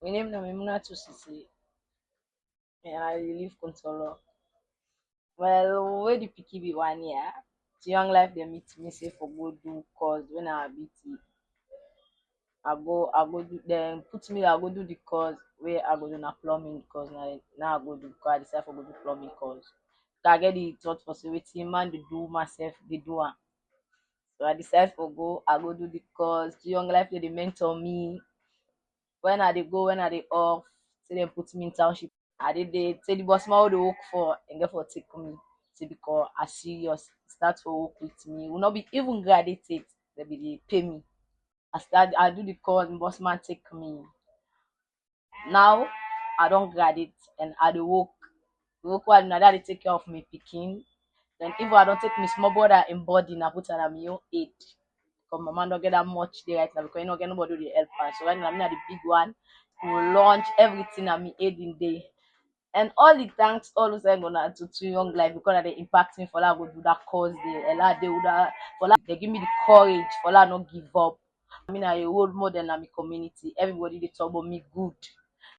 My name na Memunatu, and I live Consolo. Well, where the picky be 1 year? To young life they meet me say for go do cause when I BT. I go do then put me I go do the course where I go do na plumbing cause now I go do cause I decide for go do plumbing cause. So I get the thought for say wetin man they do myself they do am. So I decide for I go do the course. To young life they mentor me. When I dey off, say they put me in township. I did they say the boss man dey work for and get for take me. Say because I serious start for work with me. Will not be even graduated, they be dey pay me. I do the course, boss man take me. Now I don't graduate and I dey work. Work while na that they take care of me picking. Then if I don't take me small brother in body, na put on my own aid. Because my man don't get that much there right now because you don't get nobody to help her. So when I'm not the big one, we will launch everything at me aid in day. And all the thanks all those I'm gonna to young life because they impact me for that go do that cause they would for that they give me the courage for that not give up. I mean I a role model in my community. Everybody they talk about me good.